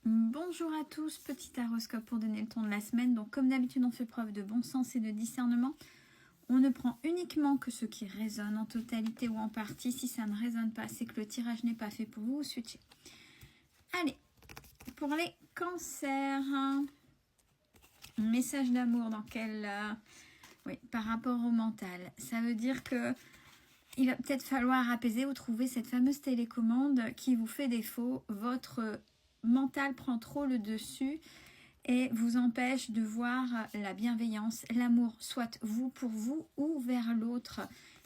Bonjour à tous, petit horoscope pour donner le ton de la semaine. Donc comme d'habitude, on fait preuve de bon sens et de discernement. On ne prend uniquement que ce qui résonne en totalité ou en partie. Si ça ne résonne pas, c'est que le tirage n'est pas fait pour vous. Switchez. Allez, pour les cancers, un message d'amour dans quel... oui, par rapport au mental. Ça veut dire que il va peut-être falloir apaiser ou trouver cette fameuse télécommande qui vous fait défaut. Votre mental prend trop le dessus et vous empêche de voir la bienveillance, l'amour, soit vous pour vous ou vers l'autre.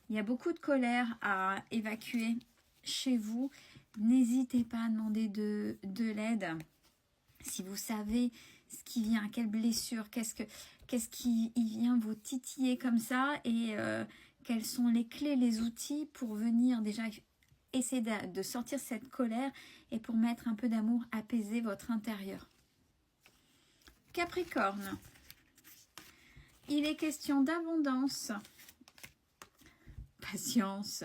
Il y a beaucoup de colère à évacuer chez vous. N'hésitez pas à demander de l'aide. Si vous savez ce qui vient, quelle blessure, qu'est-ce qui vient vous titiller comme ça et quelles sont les clés, les outils pour venir déjà essayer de sortir cette colère et pour mettre un peu d'amour, apaiser votre intérieur. Capricorne, il est question d'abondance. Patience.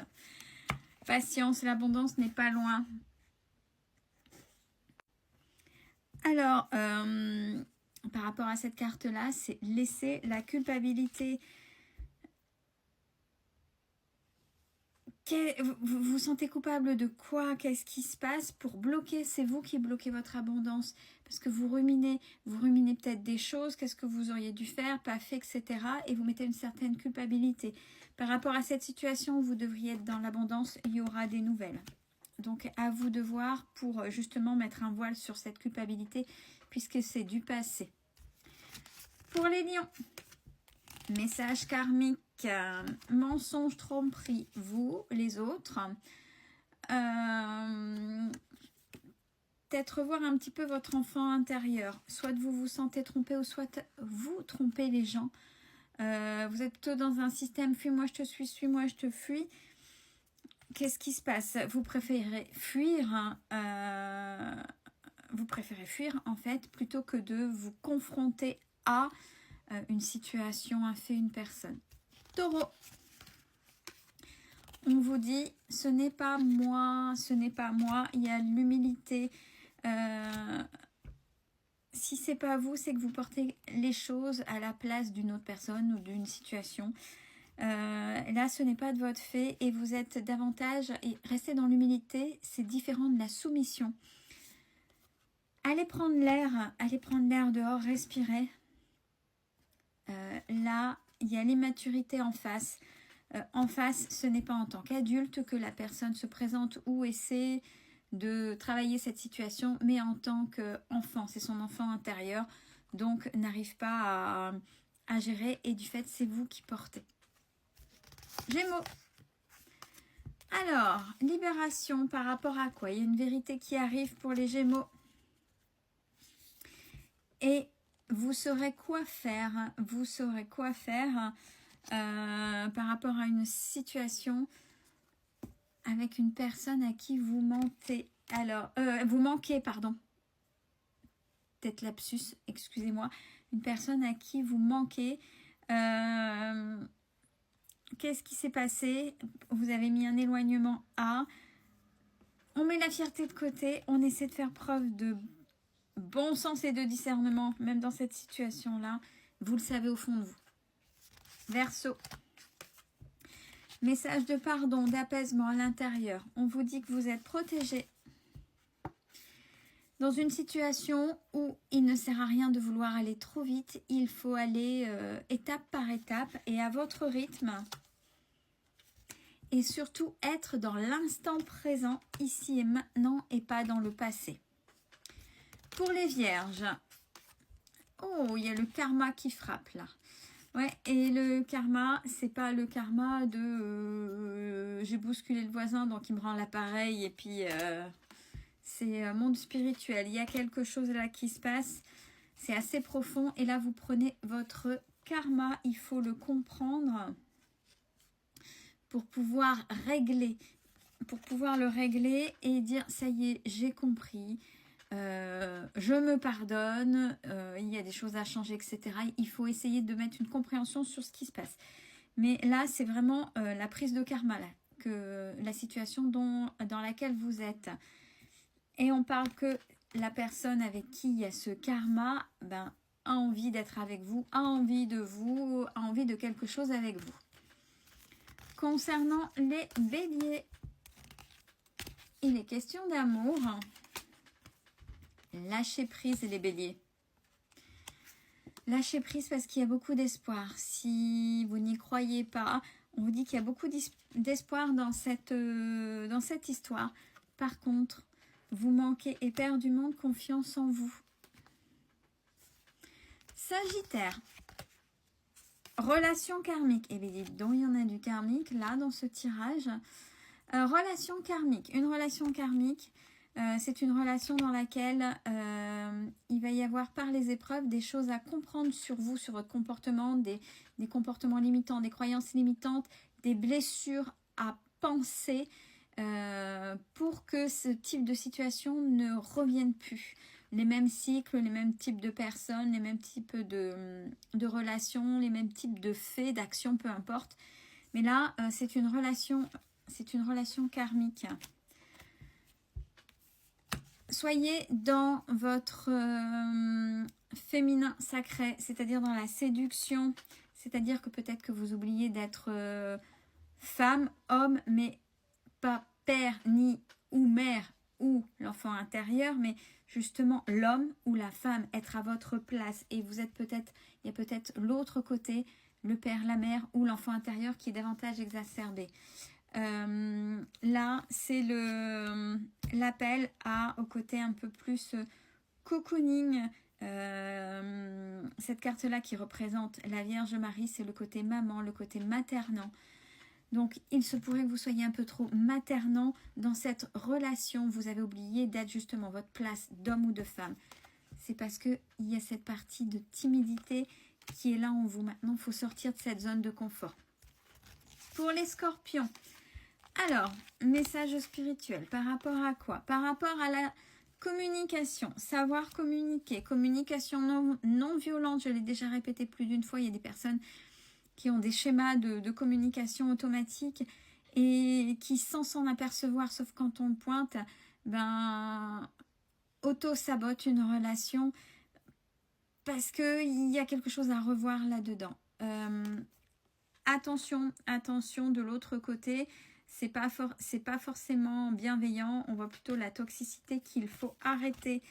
Patience, l'abondance n'est pas loin. Alors, par rapport à cette carte-là, c'est laisser la culpabilité. Vous vous sentez coupable de quoi? Qu'est-ce qui se passe pour bloquer? C'est vous qui bloquez votre abondance parce que vous ruminez peut-être des choses, qu'est-ce que vous auriez dû faire, pas fait, etc. Et vous mettez une certaine culpabilité. Par rapport à cette situation où vous devriez être dans l'abondance, il y aura des nouvelles. Donc à vous de voir pour justement mettre un voile sur cette culpabilité puisque c'est du passé. Pour les lions, message karmique. Mensonge, tromperie, vous, les autres. Peut-être voir un petit peu votre enfant intérieur. Soit vous vous sentez trompé ou soit vous trompez les gens. Vous êtes plutôt dans un système fuis-moi je te suis, suis-moi je te fuis. Qu'est-ce qui se passe? Vous préférez fuir en fait plutôt que de vous confronter à une situation, un fait, une personne. Taureau, on vous dit, ce n'est pas moi, il y a l'humilité. Si c'est pas vous, c'est que vous portez les choses à la place d'une autre personne ou d'une situation. Là, ce n'est pas de votre fait et vous êtes davantage, et restez dans l'humilité, c'est différent de la soumission. Allez prendre l'air dehors, respirez. Là, il y a l'immaturité en face. En face, ce n'est pas en tant qu'adulte que la personne se présente ou essaie de travailler cette situation, mais en tant qu'enfant. C'est son enfant intérieur, donc n'arrive pas à gérer et du fait, c'est vous qui portez. Gémeaux. Alors, libération par rapport à quoi? Il y a une vérité qui arrive pour les Gémeaux. Et vous saurez quoi faire. Vous saurez quoi faire par rapport à une situation avec une personne à qui vous mentez. Alors, vous manquez, pardon. Peut-être lapsus, excusez-moi. Une personne à qui vous manquez. Qu'est-ce qui s'est passé? Vous avez mis un éloignement à. On met la fierté de côté. On essaie de faire preuve de bon sens et de discernement, même dans cette situation-là. Vous le savez au fond de vous. Verseau. Message de pardon, d'apaisement à l'intérieur. On vous dit que vous êtes protégé dans une situation où il ne sert à rien de vouloir aller trop vite. Il faut aller étape par étape et à votre rythme. Et surtout être dans l'instant présent, ici et maintenant, et pas dans le passé. Pour les vierges, oh, il y a le karma qui frappe là. Ouais, et le karma, c'est pas le karma de j'ai bousculé le voisin donc il me rend l'appareil et puis c'est monde spirituel. Il y a quelque chose là qui se passe, c'est assez profond et là vous prenez votre karma, il faut le comprendre pour pouvoir régler, le régler et dire ça y est, j'ai compris. Je me pardonne, il y a des choses à changer, etc. Il faut essayer de mettre une compréhension sur ce qui se passe. Mais là, c'est vraiment la prise de karma, là, que la situation dans laquelle vous êtes. Et on parle que la personne avec qui il y a ce karma ben, a envie d'être avec vous, a envie de vous, a envie de quelque chose avec vous. Concernant les béliers, il est question d'amour. Lâchez prise les béliers. Lâchez prise parce qu'il y a beaucoup d'espoir. Si vous n'y croyez pas, on vous dit qu'il y a beaucoup d'espoir dans cette histoire. Par contre, vous manquez éperdument de confiance en vous. Sagittaire. Relation karmique. Et bien, dis donc, il y en a du karmique là dans ce tirage. Relation karmique. Une relation karmique, c'est une relation dans laquelle il va y avoir par les épreuves des choses à comprendre sur vous, sur votre comportement, des comportements limitants, des croyances limitantes, des blessures à penser pour que ce type de situation ne revienne plus. Les mêmes cycles, les mêmes types de personnes, les mêmes types de relations, les mêmes types de faits, d'actions, peu importe. Mais là, c'est une relation karmique. Soyez dans votre féminin sacré, c'est-à-dire dans la séduction, c'est-à-dire que peut-être que vous oubliez d'être femme, homme, mais pas père ni ou mère ou l'enfant intérieur, mais justement l'homme ou la femme, être à votre place. Et vous êtes peut-être, il y a peut-être l'autre côté, le père, la mère ou l'enfant intérieur qui est davantage exacerbé. Là, c'est l'appel au côté un peu plus cocooning. Cette carte-là qui représente la Vierge Marie, c'est le côté maman, le côté maternant. Donc, il se pourrait que vous soyez un peu trop maternant dans cette relation. Vous avez oublié d'être justement votre place d'homme ou de femme. C'est parce qu'il y a cette partie de timidité qui est là en vous. Maintenant, il faut sortir de cette zone de confort. Pour les scorpions, alors, message spirituel, par rapport à quoi? Par rapport à la communication, savoir communiquer, communication non violente, je l'ai déjà répété plus d'une fois, il y a des personnes qui ont des schémas de communication automatique et qui, sans s'en apercevoir, sauf quand on le pointe, ben, auto-sabotent une relation parce qu'il y a quelque chose à revoir là-dedans. Attention de l'autre côté, c'est pas forcément bienveillant, on voit plutôt la toxicité qu'il faut arrêter.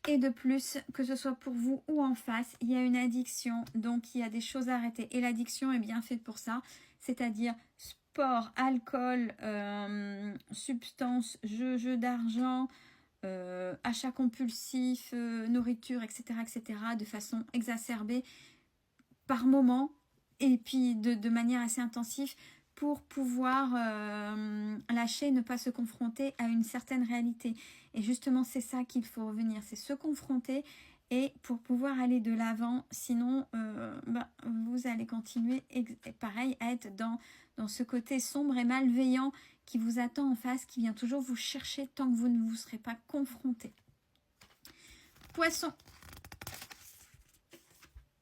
Et de plus, que ce soit pour vous ou en face, il y a une addiction, donc il y a des choses à arrêter. Et l'addiction est bien faite pour ça, c'est-à-dire sport, alcool, substances, jeux d'argent, achat compulsif, nourriture, etc., de façon exacerbée par moment et puis de manière assez intensive pour pouvoir lâcher, ne pas se confronter à une certaine réalité. Et justement, c'est ça qu'il faut revenir, c'est se confronter et pour pouvoir aller de l'avant. Sinon, vous allez continuer, pareil, à être dans ce côté sombre et malveillant qui vous attend en face, qui vient toujours vous chercher tant que vous ne vous serez pas confronté. Poissons.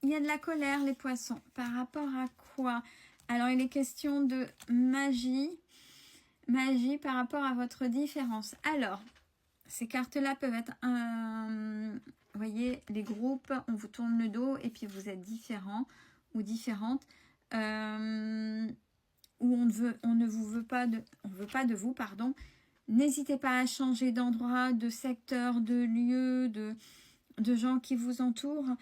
Il y a de la colère, les poissons. Par rapport à quoi? Alors, il est question de magie. Magie par rapport à votre différence. Alors, ces cartes-là peuvent être vous voyez, les groupes, on vous tourne le dos et puis vous êtes différents ou différentes. Où on ne veut pas de vous, pardon. N'hésitez pas à changer d'endroit, de secteur, de lieu, de gens qui vous entourent.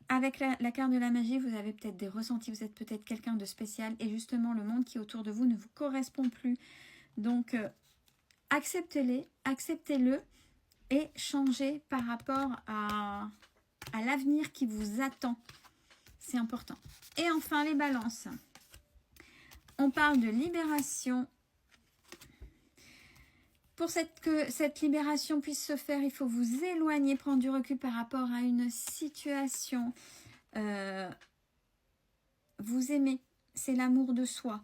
Avec la carte de la magie, vous avez peut-être des ressentis, vous êtes peut-être quelqu'un de spécial et justement le monde qui est autour de vous ne vous correspond plus. Donc acceptez-le et changez par rapport à l'avenir qui vous attend. C'est important. Et enfin les balances. On parle de libération. Pour que cette libération puisse se faire, il faut vous éloigner, prendre du recul par rapport à une situation. Vous aimez, c'est l'amour de soi.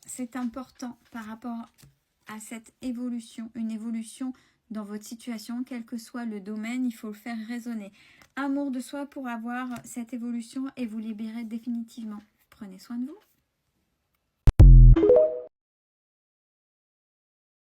C'est important par rapport à cette évolution, une évolution dans votre situation, quel que soit le domaine, il faut le faire résonner. Amour de soi pour avoir cette évolution et vous libérer définitivement. Prenez soin de vous.